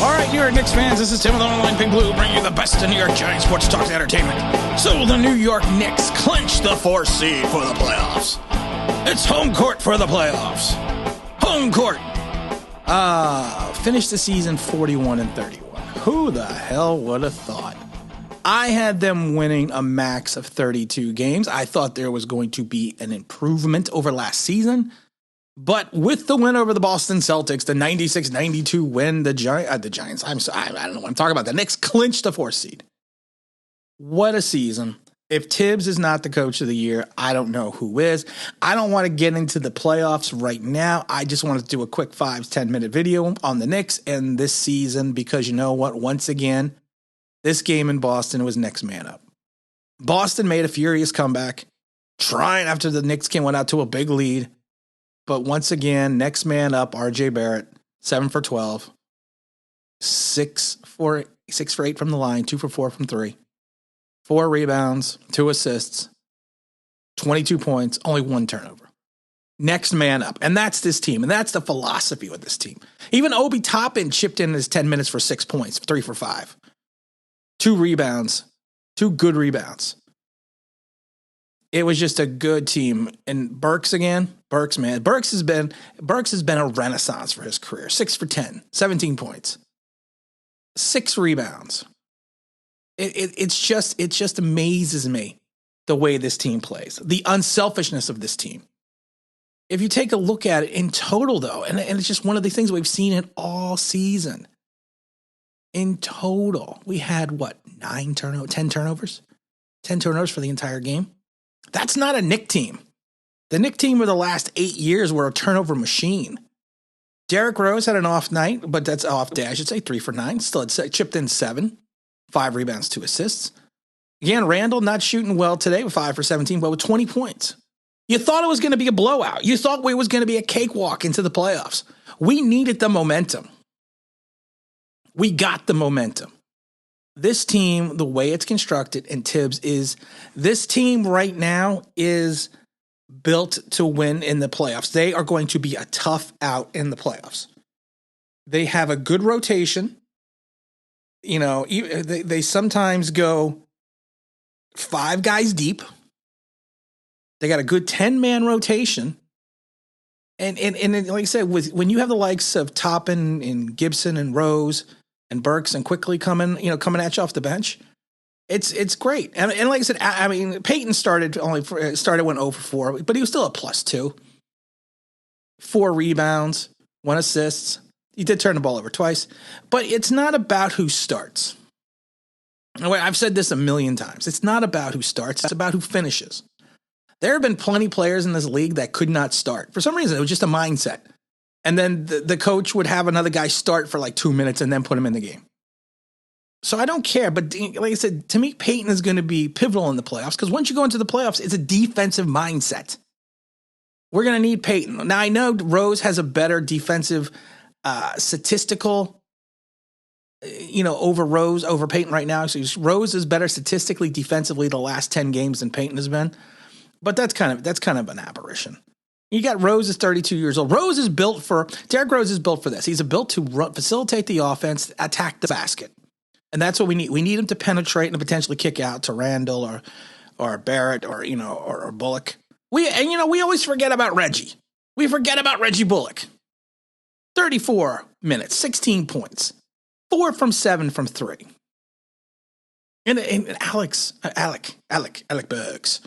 All right, New York Knicks fans, this is Tim with Online Pink Blue, bringing you the best in New York Giants sports talk and entertainment. So the New York Knicks clinch the 4th seed for the playoffs. It's home court for the playoffs. Home court. Finished the season 41-31. Who the hell would have thought? I had them winning a max of 32 games. I thought there was going to be an improvement over last season. But with the win over the Boston Celtics, the 96-92 win, the Giants, I don't know what I'm talking about. The Knicks clinched the 4th seed. What a season. If Tibbs is not the coach of the year, I don't know who is. I don't want to get into the playoffs right now. I just want to do a quick 5-10 minute video on the Knicks and this season because you know what? Once again, this game in Boston was next man up. Boston made a furious comeback, trying after the Knicks went out to a big lead. But once again, next man up, R.J. Barrett, 7 for 12, 6 for 8 from the line, 2 for 4 from 3, 4 rebounds, 2 assists, 22 points, only 1 turnover. Next man up. And that's this team. And that's the philosophy with this team. Even Obi Toppin chipped in his 10 minutes for 6 points, 3 for 5, 2 rebounds, 2 good rebounds. It was just a good team. And Burks again, Burks has been a renaissance for his career. 6 for 10, 17 points, 6 rebounds. It just amazes me the way this team plays, the unselfishness of this team. If you take a look at it in total, though, and it's just one of the things we've seen it all season. In total, we had 10 turnovers? 10 turnovers for the entire game. That's not a Knick team. The Knick team of the last 8 years were a turnover machine. Derrick Rose had an off night, but that's off day, I should say, 3 for 9. Still had chipped in 7, 5 rebounds, 2 assists. Again, Randle not shooting well today with 5 for 17, but with 20 points. You thought it was going to be a blowout. You thought it was going to be a cakewalk into the playoffs. We needed the momentum. We got the momentum. This team, the way it's constructed, and Tibbs this team right now is built to win in the playoffs. They are going to be a tough out in the playoffs. They have a good rotation. You know, they sometimes go 5 guys deep. They got a good 10-man rotation. And like I said, when you have the likes of Toppin and Gibson and Rose and Burks and quickly coming at you off the bench, it's great. And like I said, I mean, Peyton went 0 for 4, but he was still a +2. 4 rebounds, 1 assist. He did turn the ball over twice, but it's not about who starts. I've said this a million times. It's not about who starts. It's about who finishes. There have been plenty of players in this league that could not start. For some reason, it was just a mindset. And then the coach would have another guy start for like 2 minutes and then put him in the game. So I don't care. But like I said, to me, Peyton is going to be pivotal in the playoffs because once you go into the playoffs, it's a defensive mindset. We're going to need Peyton. Now, I know Rose has a better defensive statistical, over Peyton right now. So Rose is better statistically, defensively the last 10 games than Peyton has been. But that's kind of an aberration. You got Rose is 32 years old. Derrick Rose is built for this. He's built to facilitate the offense, attack the basket. And that's what we need. We need him to penetrate and potentially kick out to Randle or Barrett or Bullock. We always forget about Reggie. We forget about Reggie Bullock. 34 minutes, 16 points, 4 from 7 from 3. And Alec Burks,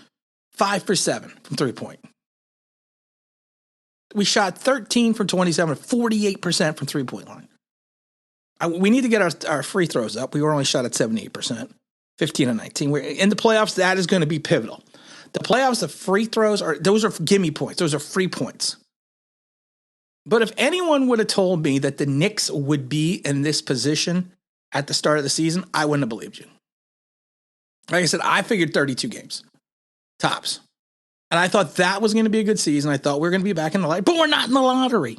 5 for 7 from 3-point. We shot 13 for 27, 48% from 3-point line. We need to get our free throws up. We were only shot at 78%, 15 and 19. We're in the playoffs. That is going to be pivotal. The playoffs, the free throws those are gimme points. Those are free points. But if anyone would have told me that the Knicks would be in this position at the start of the season, I wouldn't have believed you. Like I said, I figured 32 games, tops. And I thought that was going to be a good season. I thought we were going to be back in the light, but we're not in the lottery.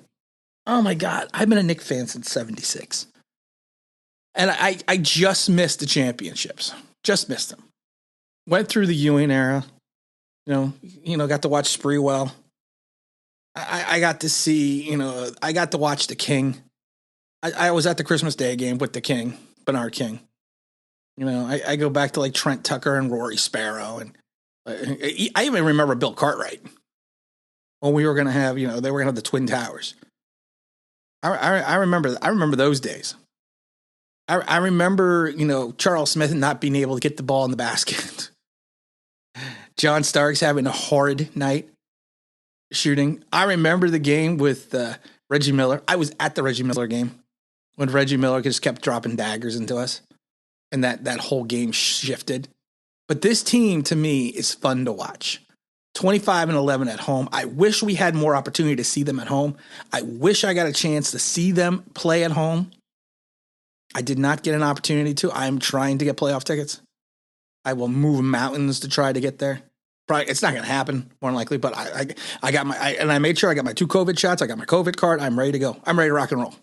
Oh my God. I've been a Knicks fan since 76. And I just missed the championships. Just missed them. Went through the Ewing era. Got to watch Spreewell. I got to see, I got to watch the King. I was at the Christmas Day game with the King, Bernard King. You know, I go back to like Trent Tucker and Rory Sparrow, and I even remember Bill Cartwright when we were going to have, you know, they were going to have the Twin Towers. I remember those days. I remember, you know, Charles Smith not being able to get the ball in the basket. John Starks having a horrid night shooting. I remember the game with Reggie Miller. I was at the Reggie Miller game when Reggie Miller just kept dropping daggers into us, and that whole game shifted. But this team, to me, is fun to watch. 25-11 at home. I wish we had more opportunity to see them at home. I wish I got a chance to see them play at home. I did not get an opportunity to. I'm trying to get playoff tickets. I will move mountains to try to get there. Probably, it's not going to happen, more than likely, but I got and I made sure I got my 2 COVID shots. I got my COVID card. I'm ready to go. I'm ready to rock and roll.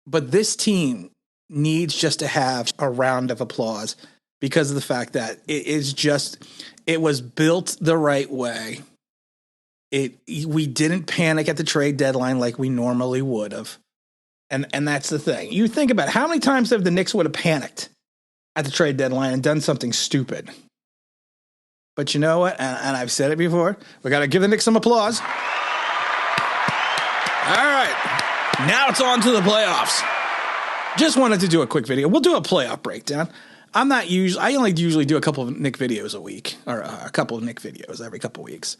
But this team needs just to have a round of applause because of the fact that it was built the right way. We didn't panic at the trade deadline like we normally would have. And that's the thing. You think about it, how many times have the Knicks would have panicked at the trade deadline and done something stupid? But you know what? And I've said it before. We got to give the Knicks some applause. All right. Now it's on to the playoffs. Just wanted to do a quick video. We'll do a playoff breakdown. I only usually do a couple of Knick videos a week, or a couple of Knick videos every couple of weeks.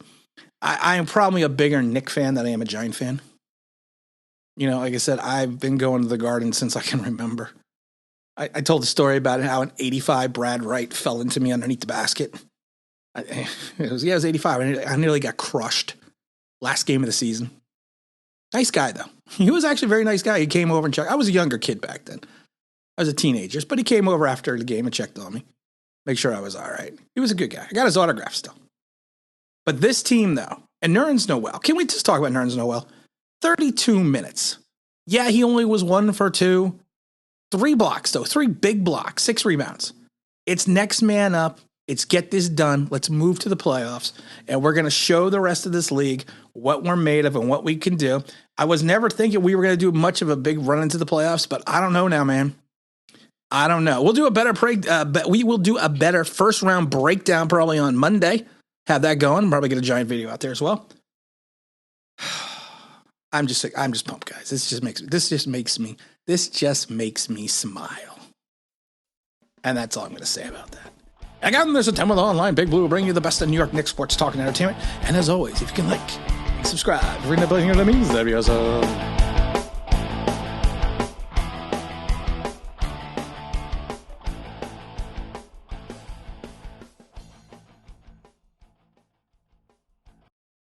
I am probably a bigger Knick fan than I am a Giant fan. You know, like I said, I've been going to the Garden since I can remember. I told the story about how an 85 Brad Wright fell into me underneath the basket. It was 85. I nearly got crushed last game of the season. Nice guy, though. He was actually a very nice guy. He came over and checked. I was a younger kid back then. I was a teenager, but he came over after the game and checked on me. Make sure I was all right. He was a good guy. I got his autograph still. But this team, though, and Nerlens Noel. Can we just talk about Nerlens Noel? 32 minutes. Yeah, he only was 1 for 2. 3 blocks, though. 3 big blocks. 6 rebounds. It's next man up. It's get this done. Let's move to the playoffs. And we're going to show the rest of this league what we're made of and what we can do. I was never thinking we were going to do much of a big run into the playoffs, but I don't know now, man. I don't know. We'll do a better we will do a better first round breakdown probably on Monday. Have that going. Probably get a Giant video out there as well. I'm just pumped, guys. This just makes me smile. And that's all I'm going to say about that. Again, there's a 10 with online. Big Blue will bring you the best of New York Knicks sports talk and entertainment. And as always, if you can like, subscribe, ring the bell here, that means that'd be awesome.